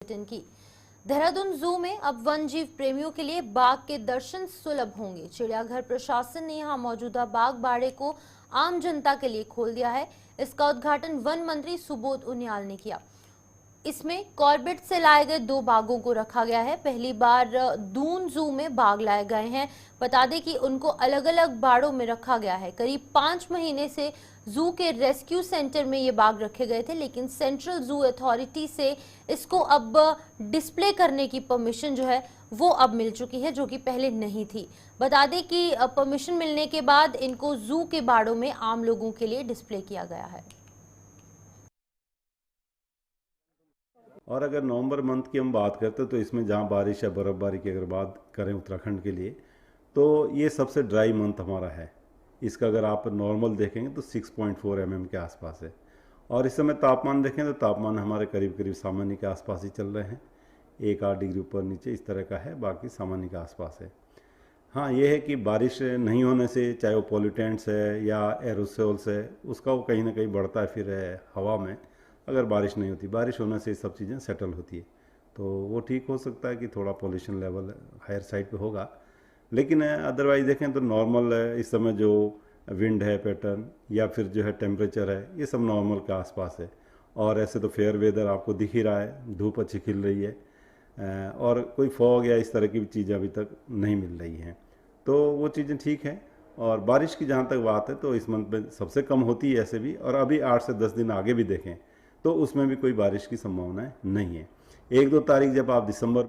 की देहरादून जू में अब वन जीव प्रेमियों के लिए बाघ के दर्शन सुलभ होंगे। चिड़ियाघर प्रशासन ने यहां मौजूदा बाघ बाड़े को आम जनता के लिए खोल दिया है। इसका उद्घाटन वन मंत्री सुबोध उनियाल ने किया। इसमें कॉर्बेट से लाए गए 2 बाघों को रखा गया है। पहली बार दून जू में बाघ लाए गए हैं। बता दें कि उनको अलग अलग बाड़ों में रखा गया है। करीब 5 महीने से जू के रेस्क्यू सेंटर में ये बाघ रखे गए थे, लेकिन सेंट्रल जू अथॉरिटी से इसको अब डिस्प्ले करने की परमिशन जो है वो अब मिल चुकी है, जो कि पहले नहीं थी। बता दें कि परमिशन मिलने के बाद इनको जू के बाड़ों में आम लोगों के लिए डिस्प्ले किया गया है। और अगर नवंबर मंथ की हम बात करते हैं तो इसमें जहाँ बारिश या बर्फ़बारी की अगर बात करें उत्तराखंड के लिए, तो ये सबसे ड्राई मंथ हमारा है। इसका अगर आप नॉर्मल देखेंगे तो 6.4 mm के आसपास है। और इस समय तापमान देखें तो तापमान हमारे करीब करीब सामान्य के आसपास ही चल रहे हैं। 1-8 डिग्री ऊपर नीचे इस तरह का है, बाकी सामान्य के आसपास है। हाँ, ये है कि बारिश नहीं होने से, चाहे वो पॉल्यूटेंट्स है या एरोसोल्स है, उसका वो कहीं ना कहीं बढ़ता है फिर हवा में। अगर बारिश नहीं होती, बारिश होने से ये सब चीज़ें सेटल होती है, तो वो ठीक हो सकता है कि थोड़ा पोल्यूशन लेवल हायर साइड पे होगा। लेकिन अदरवाइज देखें तो नॉर्मल है। इस समय जो विंड है पैटर्न या फिर जो है टेम्परेचर है, ये सब नॉर्मल के आसपास है। और ऐसे तो फेयर वेदर आपको दिख ही रहा है, धूप अच्छी खिल रही है और कोई फॉग या इस तरह की चीज़ें अभी तक नहीं मिल रही हैं, तो वो चीज़ें ठीक हैं। और बारिश की जहाँ तक बात है तो इस मंथ में सबसे कम होती है ऐसे भी, और अभी 8 से 10 दिन आगे भी देखें तो उसमें भी कोई बारिश की संभावना नहीं है। 1-2 तारीख जब आप दिसंबर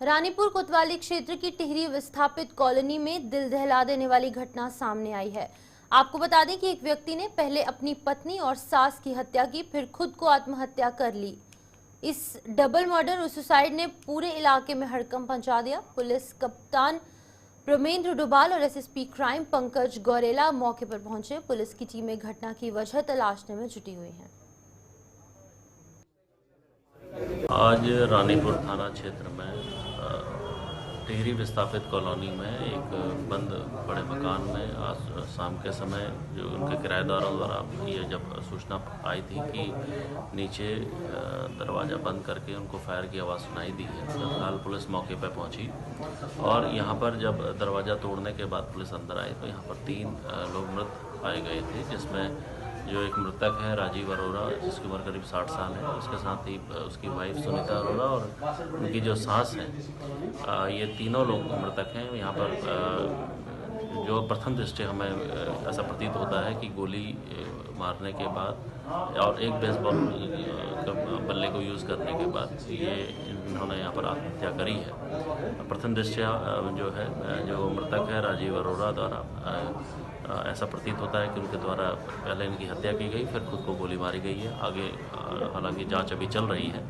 रानीपुर कोतवाली क्षेत्र की टिहरी विस्थापित कॉलोनी में दिल दहला देने वाली घटना सामने आई है। आपको बता दें कि एक व्यक्ति ने पहले अपनी पत्नी और सास की हत्या की, फिर खुद को आत्महत्या कर ली। इस डबल मर्डर और सुसाइड ने पूरे इलाके में हड़कंप मचा दिया। पुलिस कप्तान प्रमेंद्र डोभाल और एसएसपी क्राइम पंकज गौरेला मौके पर पहुंचे। पुलिस की टीमें घटना की वजह तलाशने में जुटी हुई हैं। आज रानीपुर थाना क्षेत्र में टिहरी विस्थापित कॉलोनी में एक बंद बड़े मकान में आज शाम के समय जो उनके किराएदारों द्वारा ये जब सूचना आई थी कि नीचे दरवाज़ा बंद करके उनको फायर की आवाज़ सुनाई दी है। फिलहाल पुलिस मौके पर पहुंची और यहाँ पर जब दरवाज़ा तोड़ने के बाद पुलिस अंदर आई तो यहाँ पर 3 लोग मृत पाए गए थे, जिसमें जो एक मृतक है राजीव अरोड़ा, जिसकी उम्र करीब 60 साल है। उसके साथ ही उसकी वाइफ सुनीता अरोड़ा और उनकी जो सास है, ये तीनों लोग मृतक हैं। यहाँ पर जो प्रथम दृष्टि हमें ऐसा प्रतीत होता है कि गोली मारने के बाद और एक बेसबॉल बल्ले को यूज़ करने के बाद ये इन्होंने यहाँ पर आत्महत्या करी है। प्रथम दृष्टया जो है जो मृतक है राजीव अरोड़ा द्वारा ऐसा प्रतीत होता है कि उनके द्वारा पहले इनकी हत्या की गई, फिर खुद को गोली मारी गई है। आगे हालांकि जांच अभी चल रही है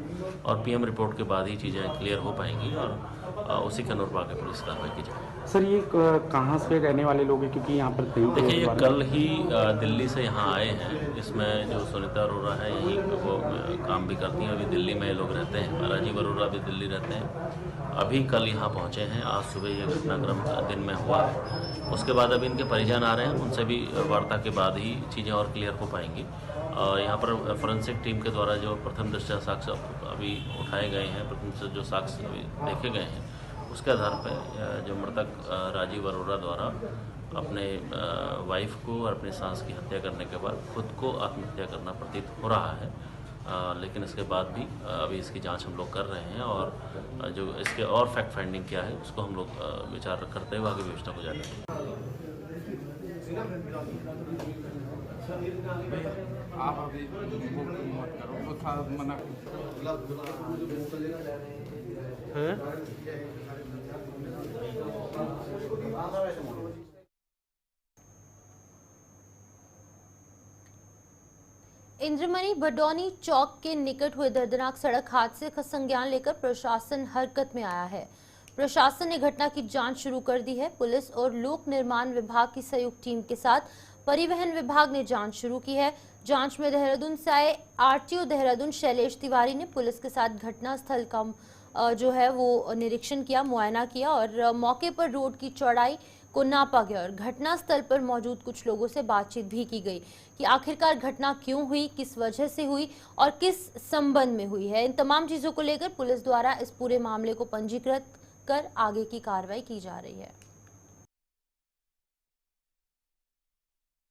और पीएम रिपोर्ट के बाद ही चीज़ें क्लियर हो पाएंगी और उसी के अनुरूप आगे पुलिस कार्रवाई की जाएगी। सर, ये कहाँ से रहने वाले लोग हैं, क्योंकि यहाँ पर देखिए ये कल ही दिल्ली से यहाँ आए हैं। इसमें जो सुनीता अरोड़ा है यहीं वो काम भी करती हैं, अभी दिल्ली में ये लोग रहते हैं। राजीव अरोड़ा भी दिल्ली रहते हैं। अभी कल यहाँ पहुँचे हैं, आज सुबह ये घटनाक्रम दिन में हुआ है। उसके बाद अभी इनके परिजन आ रहे हैं, उनसे भी वार्ता के बाद ही चीज़ें और क्लियर हो पाएंगी। यहाँ पर फोरेंसिक टीम के द्वारा जो प्रथम दृष्टया साक्ष्य अभी उठाए गए हैं, प्रथम जो साक्ष्य अभी देखे गए हैं, उसके आधार पर जो मृतक राजीव अरोड़ा द्वारा अपने वाइफ को और अपनी सास की हत्या करने के बाद खुद को आत्महत्या करना प्रतीत हो रहा है। लेकिन इसके बाद भी अभी इसकी जांच हम लोग कर रहे हैं और जो इसके और फैक्ट फाइंडिंग क्या है उसको हम लोग विचार करते हुए आगे विवेचना को जारी रखेंगे। आप अभी मत करो, तो था मना इंद्रमणि भडौनी चौक के निकट हुए दर्दनाक सड़क हादसे का संज्ञान लेकर प्रशासन हरकत में आया है। प्रशासन ने घटना की जांच शुरू कर दी है। पुलिस और लोक निर्माण विभाग की संयुक्त टीम के साथ परिवहन विभाग ने जांच शुरू की है। जांच में देहरादून से आए आरटीओ देहरादून शैलेश तिवारी ने पुलिस के साथ घटनास्थल का जो है वो निरीक्षण किया, मुआयना किया और मौके पर रोड की चौड़ाई को नापा गया और घटनास्थल पर मौजूद कुछ लोगों से बातचीत भी की गई कि आखिरकार घटना क्यों हुई, किस वजह से हुई और किस संबंध में हुई है। इन तमाम चीजों को लेकर पुलिस द्वारा इस पूरे मामले को पंजीकृत कर आगे की कार्रवाई की जा रही है।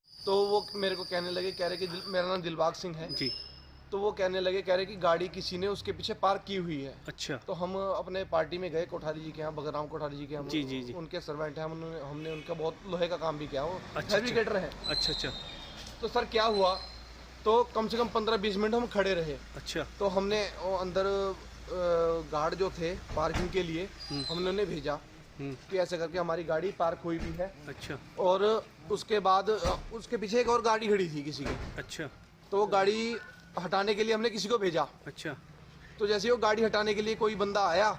तो वो मेरे को कहने लगे, कह रहे कि मेरा नाम दिलबाग सिंह है जी। तो वो कहने लगे, कह रहे कि गाड़ी किसी ने उसके पीछे पार्क की हुई है। अच्छा। तो हम अपने पार्टी में गए कोठारी जी के यहाँ, बगराम कोठारी जी के यहाँ। जी जी जी। उनके सर्वेंट हैं, हमने उनका बहुत लोहे का काम भी किया। वो अच्छा, फैब्रिकेटर है। अच्छा अच्छा। तो सर क्या हुआ, तो कम से कम 15-20 मिनट हम खड़े रहे। अच्छा। तो हमने अंदर गार्ड जो थे पार्किंग के लिए, हमने उन्हें भेजा कि ऐसे करके हमारी गाड़ी पार्क हुई भी है। अच्छा। और उसके बाद उसके पीछे एक और गाड़ी खड़ी थी किसी की। अच्छा। तो वो गाड़ी हटाने के लिए हमने किसी को भेजा। अच्छा। तो जैसे वो गाड़ी हटाने के लिए कोई बंदा आया,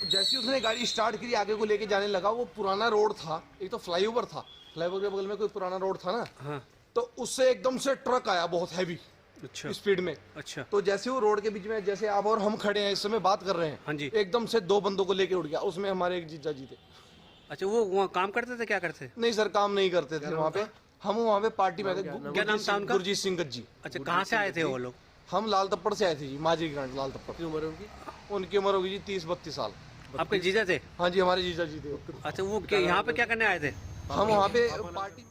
जैसे उसने गाड़ी स्टार्ट करी, आगे को लेके जाने लगा। वो पुराना रोड था, एक तो फ्लाईओवर था, फ्लाईओवर के बगल में कोई पुराना रोड था ना। हाँ। तो उससे एकदम से ट्रक आया बहुत हैवी। अच्छा। स्पीड में। अच्छा। तो जैसे वो रोड के बीच में, जैसे आप और हम खड़े हैं इस समय बात कर रहे हैं। हाँ जी। एकदम से 2 बंदों को लेके उड़ गया। उसमें हमारे एक जीजा जी थे। अच्छा, वो वहाँ काम करते थे, क्या करते? नहीं सर, काम नहीं करते थे वहाँ पे। हम वहाँ पे पार्टी में थे। क्या नाम था उनका? गुरजीत सिंह गज्जी। अच्छा, कहाँ से आए थे वो लोग? हम लाल तप्पड़ से आए थे जी, माजी ग्रांड लाल तप्पड़। उनकी उम्र होगी जी 30-32 साल। आपके जीजा थे? हाँ जी, हमारे जीजा जी थे। अच्छा, वो यहाँ पे क्या करने आए थे? हम वहाँ पे पार्टी।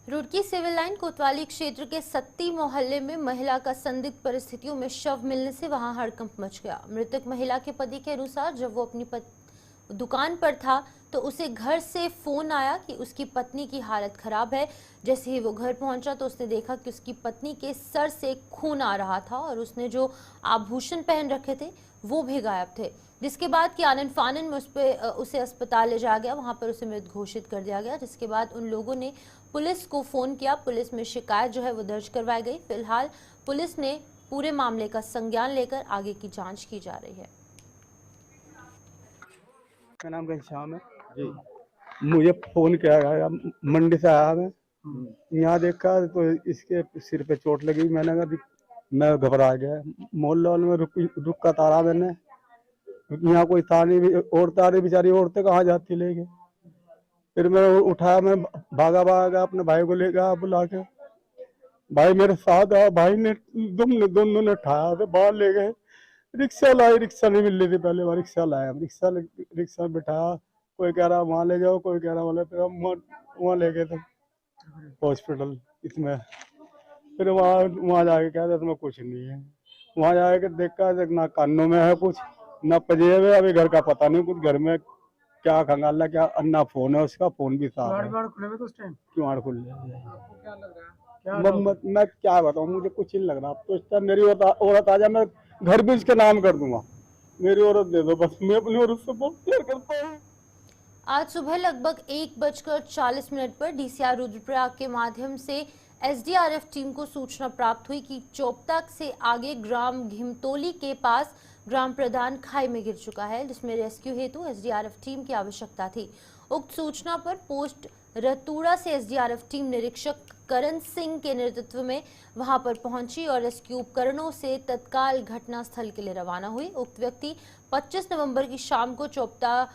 रुड़की सिविल लाइन कोतवाली क्षेत्र के सत्ती मोहल्ले में महिला का संदिग्ध परिस्थितियों में शव मिलने से वहां हड़कंप मच गया। मृतक महिला के पति के अनुसार जब वो अपनी दुकान पर था तो उसे घर से फोन आया कि उसकी पत्नी की हालत खराब है। जैसे ही वो घर पहुंचा तो उसने देखा कि उसकी पत्नी के सर से खून आ रहा था और उसने जो आभूषण पहन रखे थे वो भी गायब थे। जिसके बाद कि आनन फानन में उसे अस्पताल ले जाया गया, वहां पर उसे मृत घोषित कर दिया गया। जिसके बाद उन लोगों ने पुलिस को फोन किया। पुलिस में शिकायत जो है वो दर्ज करवाई गई। फिलहाल पुलिस ने पूरे मामले का संज्ञान लेकर आगे की जांच की जा रही है। मेरा नाम घनश्याम है जी। मुझे फोन किया गया, मंडी से आया मैं। यहाँ देखा तो इसके सिर पे चोट लगी। मैंने कहा, मैं घबरा गया। मोहल्ले में रुक कर तारा मैंने, यहाँ कोई था नहीं। औरतें आ रही, बेचारी औरतें कहाँ जाती लेके। फिर मैं उठाया, मैं भागा अपने भाई को ले गया बुला के। भाई मेरे साथ आया, भाई ने दोनों ने उठाया तो बाहर ले गए। रिक्शा लाई, रिक्शा नहीं मिल रही थी पहले। वहाँ रिक्शा लाया, रिक्शा में बिठाया। कोई कह रहा वहाँ ले जाओ, कोई कह रहा वाले। फिर हम वहाँ ले गए थे हॉस्पिटल इसमें। फिर वहाँ जाके कह रहे तुम्हें कुछ नहीं है। वहाँ जाके देखा ना कानों में है कुछ, ना पजेब है। अभी घर का पता नहीं कुछ, घर में क्या खंगाला क्या अन्ना फोन है उसका, फोन भी साफ है। क्यों खुल मैं क्या बताऊँ, मुझे कुछ नहीं लग रहा। अब तो इस टाइम मेरी औरत आ जाए, मैं घर भी उसके नाम कर दूंगा। मेरी औरत दे दो बस, मैं अपनी औरत से बहुत प्यार करता हूँ। आज सुबह लगभग 1:40 पर डीसीआर रुद्रप्रयाग के माध्यम से एसडीआरएफ टीम को सूचना प्राप्त हुई कि चोपतक से आगे ग्राम घिमतोली के पास ग्राम प्रधान खाई में गिर चुका है, जिसमें रेस्क्यू हेतु एसडीआरएफ टीम की आवश्यकता थी। उक्त सूचना पर पोस्ट रतूड़ा से एसडीआरएफ टीम निरीक्षक करण सिंह के नेतृत्व में वहां पर पहुंची और रेस्क्यू उपकरणों से तत्काल घटनास्थल के लिए रवाना हुई। उक्त व्यक्ति 25 नवंबर की शाम को चोपता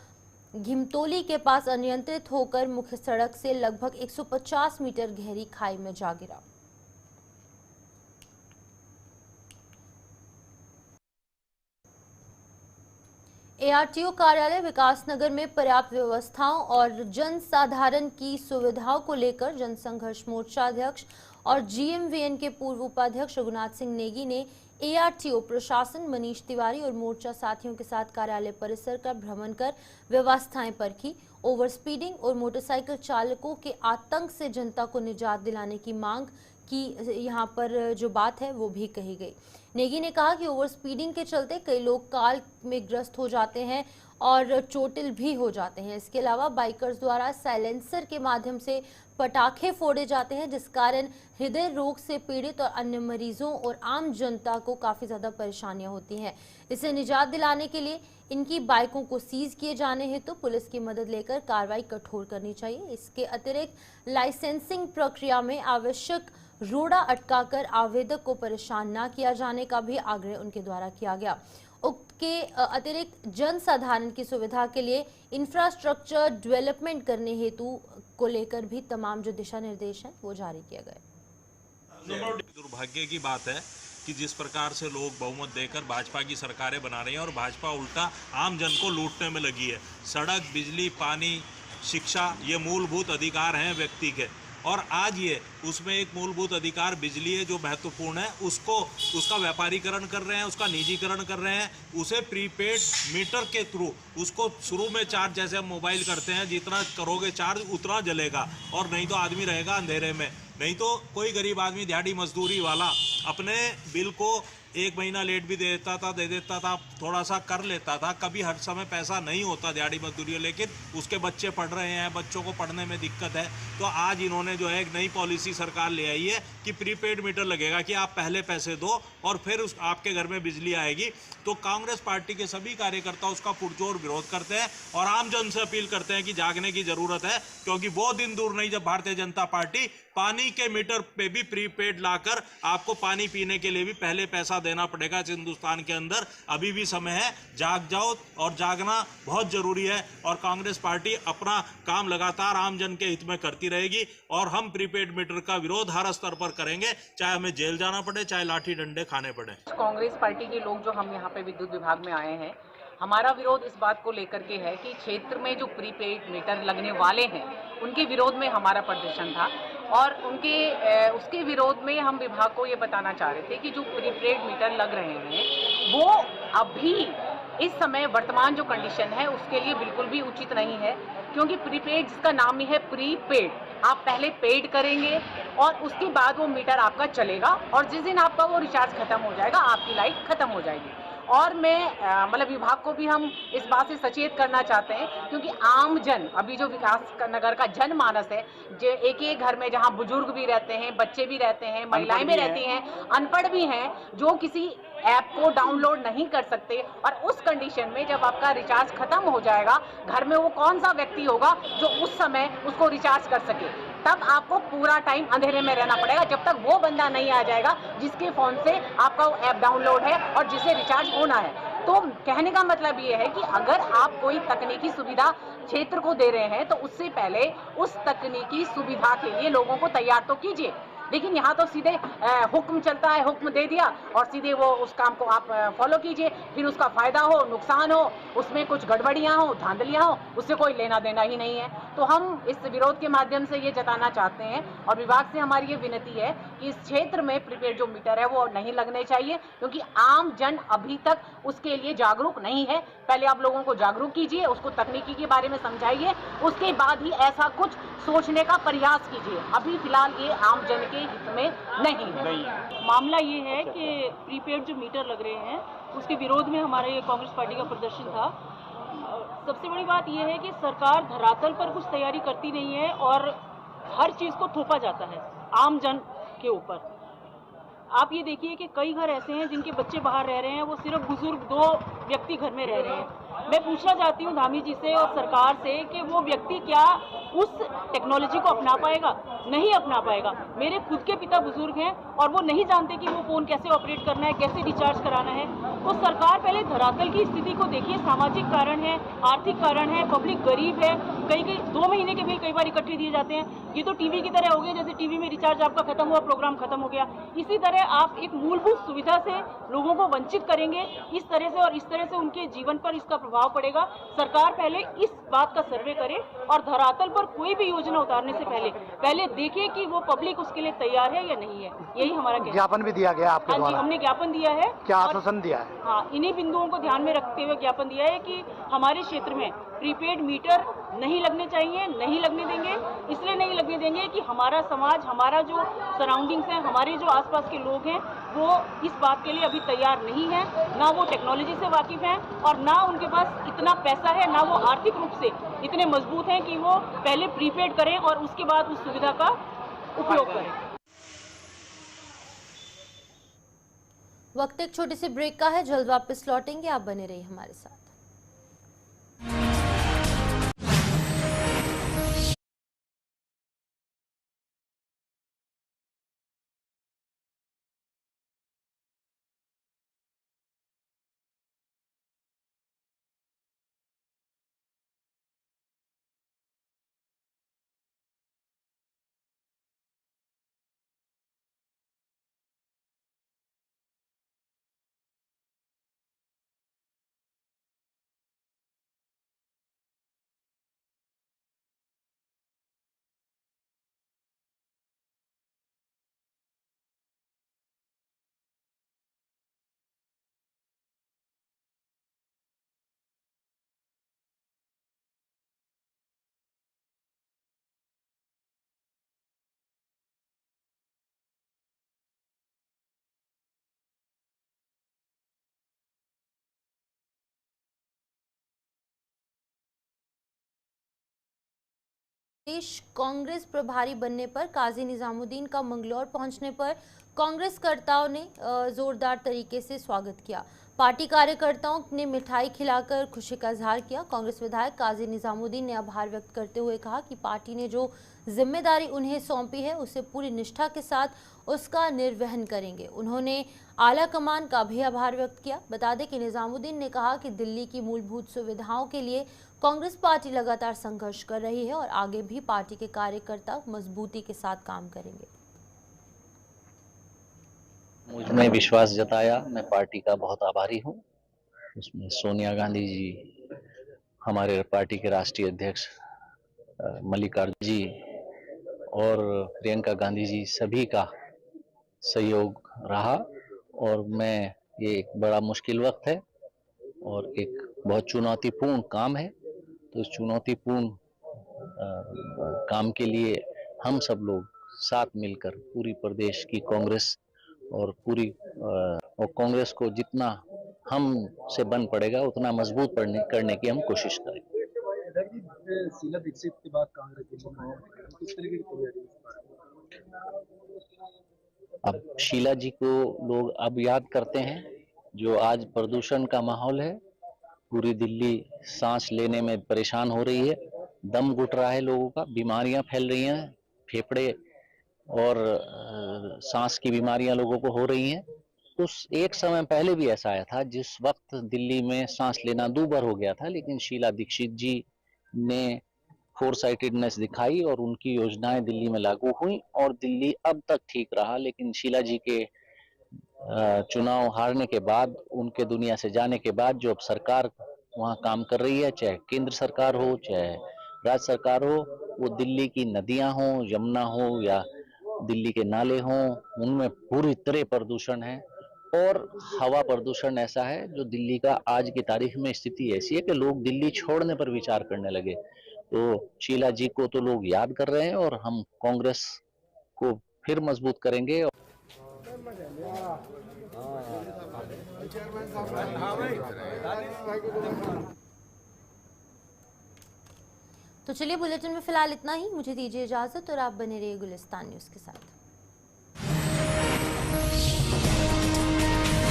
घिमतोली के पास अनियंत्रित होकर मुख्य सड़क से लगभग 150 मीटर गहरी खाई में जा गिरा। एआरटीओ कार्यालय विकासनगर में पर्याप्त व्यवस्थाओं और जन साधारण की सुविधाओं को लेकर जनसंघर्ष मोर्चा अध्यक्ष और जीएमवीएन के पूर्व उपाध्यक्ष रघुनाथ सिंह नेगी ने एआरटीओ प्रशासन मनीष तिवारी और मोर्चा साथियों के साथ कार्यालय परिसर का भ्रमण कर व्यवस्थाएं परखी। ओवर स्पीडिंग और मोटरसाइकिल चालकों के आतंक से जनता को निजात दिलाने की मांग की यहाँ पर जो बात है वो भी कही गई। नेगी ने कहा कि ओवर स्पीडिंग के चलते कई लोग काल में ग्रस्त हो जाते हैं और चोटिल भी हो जाते हैं। इसके अलावा बाइकर्स द्वारा साइलेंसर के माध्यम से पटाखे फोड़े जाते हैं, जिस कारण हृदय रोग से पीड़ित और अन्य मरीजों और आम जनता को काफ़ी ज़्यादा परेशानियां होती हैं। इसे निजात दिलाने के लिए इनकी बाइकों को सीज किए जाने हेतु पुलिस की मदद लेकर कार्रवाई कठोर करनी चाहिए। इसके अतिरिक्त लाइसेंसिंग प्रक्रिया में आवश्यक रोड़ा अटकाकर आवेदक को परेशान न किया जाने का भी आग्रह उनके द्वारा किया गया। उक्त इसके अतिरिक्त जन साधारण की सुविधा के लिए इंफ्रास्ट्रक्चर डेवलपमेंट करने हेतु को लेकर भी तमाम जो दिशा निर्देश हैं वो जारी किए गए। दुर्भाग्य की बात है कि जिस प्रकार से लोग बहुमत देकर भाजपा की सरकारें बना रही हैं और भाजपा उल्टा आम जन को लूटने में लगी है। सड़क, बिजली, पानी, शिक्षा ये मूलभूत अधिकार हैं व्यक्ति के, और आज ये उसमें एक मूलभूत अधिकार बिजली है जो महत्वपूर्ण है, उसका व्यापारीकरण कर रहे हैं, उसका निजीकरण कर रहे हैं, उसे प्रीपेड मीटर के थ्रू उसको शुरू में चार्ज, जैसे हम मोबाइल करते हैं, जितना करोगे चार्ज उतना जलेगा, और नहीं तो आदमी रहेगा अंधेरे में। नहीं तो कोई गरीब आदमी दिहाड़ी मजदूरी वाला अपने बिल को 1 महीना लेट भी दे देता था, थोड़ा सा कर लेता था, कभी हर समय पैसा नहीं होता दिहाड़ी मजदूरी, लेकिन उसके बच्चे पढ़ रहे हैं, बच्चों को पढ़ने में दिक्कत है, तो आज इन्होंने जो है एक नई पॉलिसी सरकार ले आई है कि प्रीपेड मीटर लगेगा, कि आप पहले पैसे दो और फिर आपके घर में बिजली आएगी। तो कांग्रेस पार्टी के सभी कार्यकर्ता उसका पुरजोर विरोध करते हैं और आम जन से अपील करते हैं कि जागने की जरूरत है, क्योंकि वो दिन दूर नहीं जब भारतीय जनता पार्टी पानी के मीटर पे भी प्रीपेड लाकर आपको पानी पीने के लिए भी पहले पैसा देना पड़ेगा इस हिंदुस्तान के अंदर। अभी भी समय है, जाग जाओ, और जागना बहुत जरूरी है। और कांग्रेस पार्टी अपना काम लगातार आम जन के हित में करती रहेगी, और हम प्रीपेड मीटर का विरोध हर स्तर पर करेंगे, चाहे हमें जेल जाना पड़े, चाहे लाठी डंडे खाने पड़े। कांग्रेस पार्टी के लोग जो हम यहाँ पे विद्युत विभाग में आए हैं, हमारा विरोध इस बात को लेकर के है कि क्षेत्र में जो प्रीपेड मीटर लगने वाले हैं उनके विरोध में हमारा प्रदर्शन था, और उसके विरोध में हम विभाग को ये बताना चाह रहे थे कि जो प्रीपेड मीटर लग रहे हैं वो अभी इस समय वर्तमान जो कंडीशन है उसके लिए बिल्कुल भी उचित नहीं है, क्योंकि प्रीपेड जिसका नाम ही है प्रीपेड, आप पहले पेड करेंगे और उसके बाद वो मीटर आपका चलेगा, और जिस दिन आपका वो रिचार्ज खत्म हो जाएगा आपकी लाइट खत्म हो जाएगी। और मैं मतलब विभाग को भी हम इस बात से सचेत करना चाहते हैं, क्योंकि आम जन, अभी जो विकास नगर का जनमानस है, जो एक घर में जहां बुजुर्ग भी रहते हैं, बच्चे भी रहते हैं, महिलाएं भी रहती हैं, अनपढ़ भी हैं, जो किसी ऐप को डाउनलोड नहीं कर सकते, और उस कंडीशन में जब आपका रिचार्ज खत्म हो जाएगा, घर में वो कौन सा व्यक्ति होगा जो उस समय उसको रिचार्ज कर सके? तब आपको पूरा टाइम अंधेरे में रहना पड़ेगा जब तक वो बंदा नहीं आ जाएगा जिसके फोन से आपका वो ऐप डाउनलोड है और जिसे रिचार्ज होना है। तो कहने का मतलब ये है कि अगर आप कोई तकनीकी सुविधा क्षेत्र को दे रहे हैं तो उससे पहले उस तकनीकी सुविधा के लिए लोगों को तैयार तो कीजिए। लेकिन यहाँ तो सीधे हुक्म चलता है, हुक्म दे दिया और सीधे वो उस काम को आप फॉलो कीजिए, फिर उसका फायदा हो, नुकसान हो, उसमें कुछ गड़बड़ियाँ हो, धांधलियाँ हो, उससे कोई लेना देना ही नहीं है। तो हम इस विरोध के माध्यम से ये जताना चाहते हैं, और विभाग से हमारी ये विनती है कि इस क्षेत्र में प्रीपेड जो मीटर है वो नहीं लगने चाहिए, क्योंकि आम जन अभी तक उसके लिए जागरूक नहीं है। पहले आप लोगों को जागरूक कीजिए, उसको तकनीकी के बारे में समझाइए, उसके बाद ही ऐसा कुछ सोचने का प्रयास कीजिए। अभी फिलहाल ये आम जन के हित में नहीं है। मामला ये है कि प्रीपेड जो मीटर लग रहे हैं उसके विरोध में हमारा ये कांग्रेस पार्टी का प्रदर्शन था। सबसे बड़ी बात यह है कि सरकार धरातल पर कुछ तैयारी करती नहीं है और हर चीज़ को थोपा जाता है आम जन के ऊपर। आप ये देखिए कि कई घर ऐसे हैं जिनके बच्चे बाहर रह रहे हैं, वो सिर्फ बुजुर्ग 2 व्यक्ति घर में रह रहे हैं। मैं पूछना चाहती हूँ धामी जी से और सरकार से कि वो व्यक्ति क्या उस टेक्नोलॉजी को अपना पाएगा? नहीं अपना पाएगा। मेरे खुद के पिता बुजुर्ग हैं और वो नहीं जानते कि वो फ़ोन कैसे ऑपरेट करना है, कैसे रिचार्ज कराना है। तो सरकार पहले धरातल की स्थिति को देखिए। सामाजिक कारण है, आर्थिक कारण है, पब्लिक गरीब है, कई 2 महीने के बिल कई बार इकट्ठे दिए जाते हैं। ये तो टीवी की तरह हो गया, जैसे टीवी में रिचार्ज आपका खत्म हुआ, प्रोग्राम खत्म हो गया। इसी तरह आप एक मूलभूत सुविधा से लोगों को वंचित करेंगे इस तरह से, और इस तरह से उनके जीवन पर इसका प्रभाव पड़ेगा। सरकार पहले इस बात का सर्वे करे और धरातल पर कोई भी योजना उतारने से पहले देखे कि वो पब्लिक उसके लिए तैयार है या नहीं है। यही हमारा ज्ञापन भी दिया गया आपके द्वारा? हाँ जी, हमने ज्ञापन दिया है। क्या आश्वासन दिया है? हाँ, इन्हीं बिंदुओं को ध्यान में रखते हुए ज्ञापन दिया है कि हमारे क्षेत्र में प्रीपेड मीटर नहीं लगने चाहिए, नहीं लगने देंगे। इसलिए नहीं लगने देंगे कि हमारा समाज, हमारा जो सराउंडिंग्स हैं, हमारे जो आसपास के लोग हैं, वो इस बात के लिए अभी तैयार नहीं है। ना वो टेक्नोलॉजी से वाकिफ़ हैं और ना उनके पास इतना पैसा है, ना वो आर्थिक रूप से इतने मजबूत हैं कि वो पहले प्रीपेड करें और उसके बाद उस सुविधा का उपयोग करें। वक्त एक छोटे से ब्रेक का है, जल्द वापस लौटेंगे, आप बने रहिए हमारे साथ। कांग्रेस प्रभारी बनने पर काजी निजामुद्दीन का मंगलौर पहुंचने पर कांग्रेसकर्ताओं ने जोरदार तरीके से स्वागत किया। पार्टी कार्यकर्ताओं ने मिठाई खिलाकर खुशी का इजहार किया। कांग्रेस विधायक काजी निजामुद्दीन ने आभार व्यक्त करते हुए कहा कि पार्टी ने जो जिम्मेदारी उन्हें सौंपी है उसे पूरी निष्ठा के साथ उसका निर्वहन करेंगे। उन्होंने आला कमान का भी आभार व्यक्त किया। बता दें कि निजामुद्दीन ने कहा कि दिल्ली की मूलभूत सुविधाओं के लिए कांग्रेस पार्टी लगातार संघर्ष कर रही है और आगे भी पार्टी के कार्यकर्ता मजबूती के साथ काम करेंगे। मुझ में विश्वास जताया, मैं पार्टी का बहुत आभारी हूँ। उसमें सोनिया गांधी जी, हमारे पार्टी के राष्ट्रीय अध्यक्ष मल्लिकार्जुन जी और प्रियंका गांधी जी, सभी का सहयोग रहा। और मैं ये एक बड़ा मुश्किल वक्त है और एक बहुत चुनौतीपूर्ण काम है, तो इस चुनौतीपूर्ण काम के लिए हम सब लोग साथ मिलकर पूरी प्रदेश की कांग्रेस और पूरी और कांग्रेस को जितना हम से बन पड़ेगा उतना मजबूत करने की हम कोशिश करेंगे। शीला दीक्षित के बाद कांग्रेस किस तरीके की तैयारी? अब शीला जी को लोग अब याद करते हैं, जो आज प्रदूषण का माहौल है, पूरी दिल्ली सांस लेने में परेशान हो रही है, दम घुट रहा है लोगों का, बीमारियां फैल रही हैं, फेफड़े और सांस की बीमारियां लोगों को हो रही हैं। तो एक समय पहले भी ऐसा आया था जिस वक्त दिल्ली में सांस लेना दूभर हो गया था, लेकिन शीला दीक्षित जी ने फोरसाइटेडनेस दिखाई और उनकी योजनाएं दिल्ली में लागू हुई और दिल्ली अब तक ठीक रहा। लेकिन शीला जी के चुनाव हारने के बाद, उनके दुनिया से जाने के बाद जो अब सरकार वहाँ काम कर रही है, चाहे केंद्र सरकार हो चाहे राज्य सरकार हो, वो दिल्ली की नदियां हो, यमुना हो या दिल्ली के नाले हों, उनमें पूरी तरह प्रदूषण है। और हवा प्रदूषण ऐसा है जो दिल्ली का आज की तारीख में स्थिति ऐसी है कि लोग दिल्ली छोड़ने पर विचार करने लगे। तो शीला जी को तो लोग याद कर रहे हैं और हम कांग्रेस को फिर मजबूत करेंगे। तो चलिए, बुलेटिन में फिलहाल इतना ही। मुझे दीजिए इजाजत और आप बने रहिए गुलिस्तान न्यूज़ के साथ।